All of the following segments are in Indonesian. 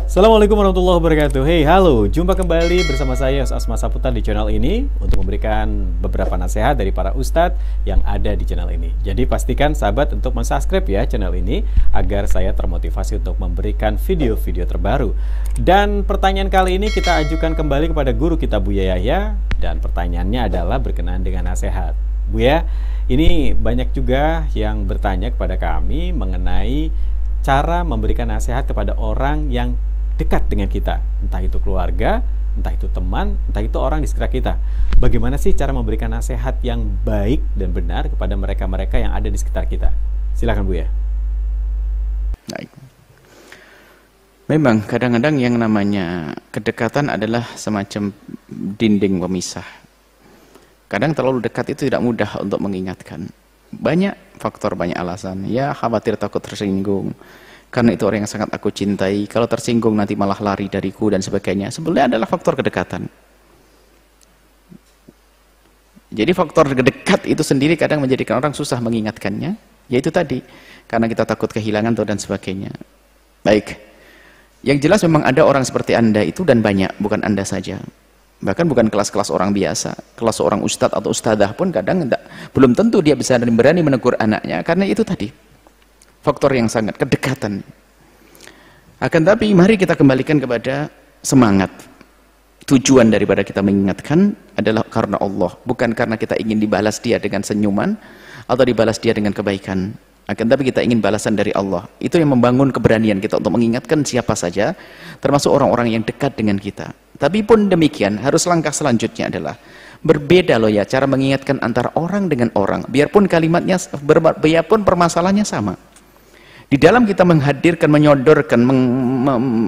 Assalamualaikum warahmatullahi wabarakatuh. Hey, halo, jumpa kembali bersama saya Asma Saputra di channel ini untuk memberikan beberapa nasihat dari para ustadz yang ada di channel ini. Jadi pastikan sahabat untuk mensubscribe ya channel ini agar saya termotivasi untuk memberikan video-video terbaru. Dan pertanyaan kali ini kita ajukan kembali kepada guru kita Buya Yahya, dan pertanyaannya adalah berkenaan dengan nasihat. Buya, ini banyak juga yang bertanya kepada kami mengenai cara memberikan nasihat kepada orang yang dekat dengan kita, entah itu keluarga, entah itu teman, entah itu orang di sekitar kita. Bagaimana sih cara memberikan nasihat yang baik dan benar kepada mereka-mereka yang ada di sekitar kita? Silakan Bu ya. Baik. Memang kadang-kadang yang namanya kedekatan adalah semacam dinding pemisah. Kadang terlalu dekat itu tidak mudah untuk mengingatkan. Banyak faktor, banyak alasan. Ya, khawatir takut tersinggung. Karena itu orang yang sangat aku cintai, kalau tersinggung nanti malah lari dariku dan sebagainya. Sebenarnya adalah faktor kedekatan. Jadi faktor dekat itu sendiri kadang menjadikan orang susah mengingatkannya, yaitu tadi, karena kita takut kehilangan dan sebagainya. Baik, yang jelas memang ada orang seperti Anda itu, dan banyak, bukan Anda saja. Bahkan bukan kelas-kelas orang biasa, kelas seorang ustadz atau ustadzah pun kadang belum tentu dia bisa dan berani menegur anaknya, karena itu tadi faktor yang sangat kedekatan. Akan tapi mari kita kembalikan kepada semangat. Tujuan daripada kita mengingatkan adalah karena Allah, bukan karena kita ingin dibalas dia dengan senyuman atau dibalas dia dengan kebaikan. Akan tapi kita ingin balasan dari Allah. Itu yang membangun keberanian kita untuk mengingatkan siapa saja, termasuk orang-orang yang dekat dengan kita. Tapi pun demikian, harus langkah selanjutnya adalah berbeda loh ya cara mengingatkan antara orang dengan orang. Biarpun kalimatnya, biarpun permasalahannya sama. Di dalam kita menghadirkan, menyodorkan,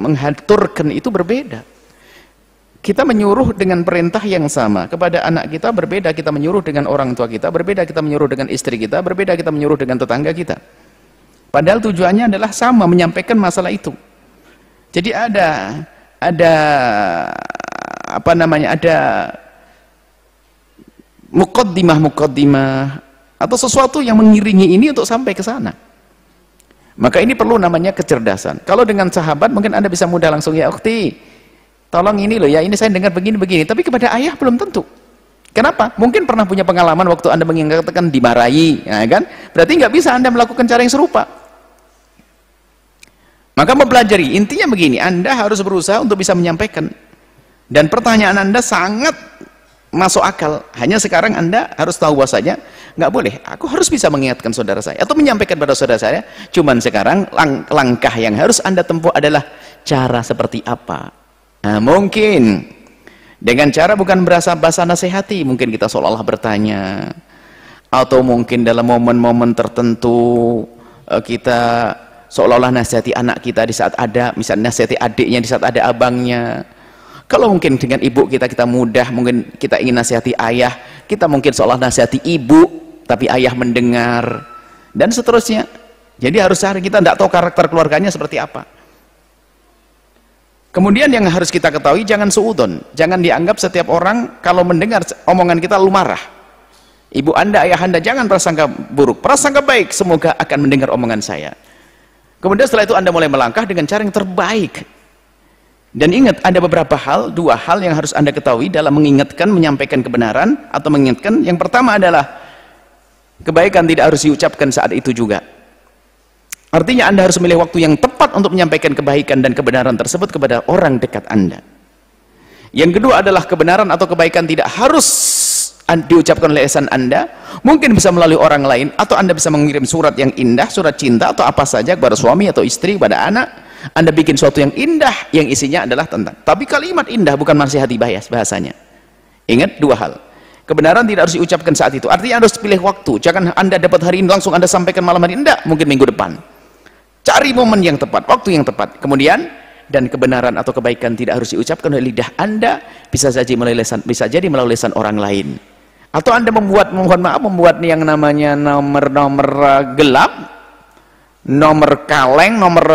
menghaturkan itu berbeda. Kita menyuruh dengan perintah yang sama kepada anak kita, berbeda kita menyuruh dengan orang tua kita, berbeda kita menyuruh dengan istri kita, berbeda kita menyuruh dengan tetangga kita. Padahal tujuannya adalah sama, menyampaikan masalah itu. Jadi ada apa namanya, ada muqaddimah atau sesuatu yang mengiringi ini untuk sampai ke sana. Maka ini perlu namanya kecerdasan. Kalau dengan sahabat mungkin Anda bisa mudah langsung, ya ukhti, tolong ini loh ya, ini saya dengar begini-begini. Tapi kepada ayah belum tentu. Kenapa? Mungkin pernah punya pengalaman waktu Anda mengingatkan dimarahi, ya kan? Berarti nggak bisa Anda melakukan cara yang serupa. Maka mempelajari, intinya begini, Anda harus berusaha untuk bisa menyampaikan. Dan pertanyaan Anda sangat masuk akal. Hanya sekarang Anda harus tahu bahwasanya nggak boleh, aku harus bisa mengingatkan saudara saya atau menyampaikan pada saudara saya. Cuman sekarang langkah yang harus Anda tempuh adalah cara seperti apa. Nah, mungkin dengan cara bukan berasa basa nasihati, mungkin kita seolah-olah bertanya, atau mungkin dalam momen-momen tertentu kita seolah-olah nasihati anak kita di saat ada, misalnya nasihati adiknya di saat ada abangnya. Kalau mungkin dengan ibu kita mudah, mungkin kita ingin nasihati ayah, kita mungkin seolah nasihati ibu tapi ayah mendengar, dan seterusnya. Jadi harus cari, kita tidak tahu karakter keluarganya seperti apa. Kemudian yang harus kita ketahui, jangan suudon, jangan dianggap setiap orang kalau mendengar omongan kita lalu marah. Ibu Anda, ayah Anda, jangan prasangka buruk, prasangka baik, semoga akan mendengar omongan saya. Kemudian setelah itu Anda mulai melangkah dengan cara yang terbaik. Dan ingat, ada beberapa hal, dua hal yang harus Anda ketahui dalam mengingatkan, menyampaikan kebenaran atau mengingatkan. Yang pertama adalah kebaikan tidak harus diucapkan saat itu juga. Artinya Anda harus memilih waktu yang tepat untuk menyampaikan kebaikan dan kebenaran tersebut kepada orang dekat Anda. Yang kedua adalah kebenaran atau kebaikan tidak harus diucapkan oleh lisan Anda, mungkin bisa melalui orang lain, atau Anda bisa mengirim surat yang indah, surat cinta atau apa saja kepada suami atau istri, kepada anak. Anda bikin sesuatu yang indah yang isinya adalah tentang, tapi kalimat indah bukan nasihati bahasanya. Ingat dua hal. Kebenaran tidak harus diucapkan saat itu, artinya harus pilih waktu. Jangan Anda dapat hari ini langsung Anda sampaikan malam hari, enggak, mungkin minggu depan. Cari momen yang tepat, waktu yang tepat. Kemudian, dan kebenaran atau kebaikan tidak harus diucapkan oleh lidah Anda, bisa jadi melalui lisan orang lain. Atau Anda membuat yang namanya nomor gelap, nomor kaleng, nomor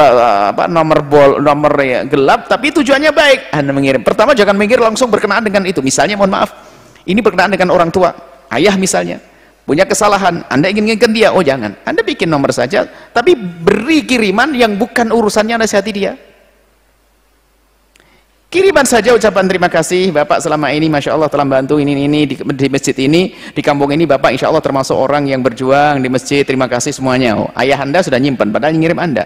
gelap, tapi tujuannya baik. Anda mengirim, pertama jangan mikir langsung berkenaan dengan itu. Misalnya, mohon maaf, ini berkenaan dengan orang tua, ayah misalnya, punya kesalahan, Anda ingin ngingetin dia, oh jangan, Anda bikin nomor saja, tapi beri kiriman yang bukan urusannya nasihati dia. Kiriman saja ucapan terima kasih, Bapak selama ini Masya Allah telah membantu ini di masjid ini, di kampung ini, Bapak Insya Allah termasuk orang yang berjuang di masjid, terima kasih semuanya. Oh, ayah Anda sudah nyimpan, padahal ngirim Anda.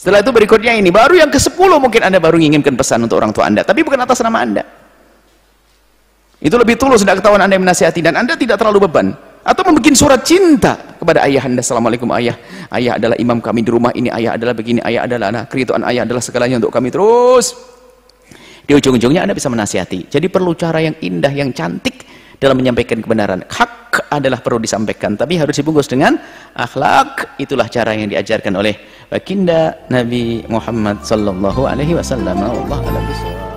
Setelah itu berikutnya ini, baru yang ke-10 mungkin Anda baru menginginkan pesan untuk orang tua Anda, tapi bukan atas nama Anda. Itu lebih tulus, tidak ketahuan Anda yang menasihati, dan Anda tidak terlalu beban. Atau membuat surat cinta kepada ayah Anda. Assalamualaikum ayah, ayah adalah imam kami di rumah ini, ayah adalah begini, ayah adalah keridhaan ayah adalah segalanya untuk kami. Terus di ujung-ujungnya Anda bisa menasihati. Jadi perlu cara yang indah, yang cantik dalam menyampaikan kebenaran. Hak adalah perlu disampaikan, tapi harus dibungkus dengan akhlak. Itulah cara yang diajarkan oleh baginda Nabi Muhammad sallallahu alaihi wasallam. Wallahu a'lam bishawab.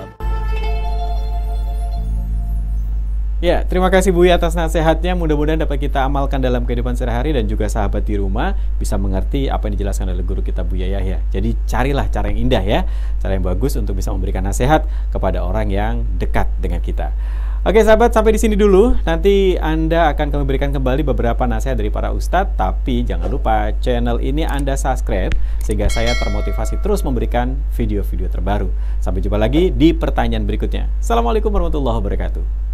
Ya, terima kasih Buya atas nasihatnya. Mudah-mudahan dapat kita amalkan dalam kehidupan sehari-hari dan juga sahabat di rumah bisa mengerti apa yang dijelaskan oleh guru kita Buya Yahya. Jadi carilah cara yang indah ya, cara yang bagus untuk bisa memberikan nasihat kepada orang yang dekat dengan kita. Oke sahabat, sampai di sini dulu. Nanti Anda akan kami berikan kembali beberapa nasihat dari para ustadz. Tapi jangan lupa channel ini Anda subscribe sehingga saya termotivasi terus memberikan video-video terbaru. Sampai jumpa lagi di pertanyaan berikutnya. Assalamualaikum warahmatullahi wabarakatuh.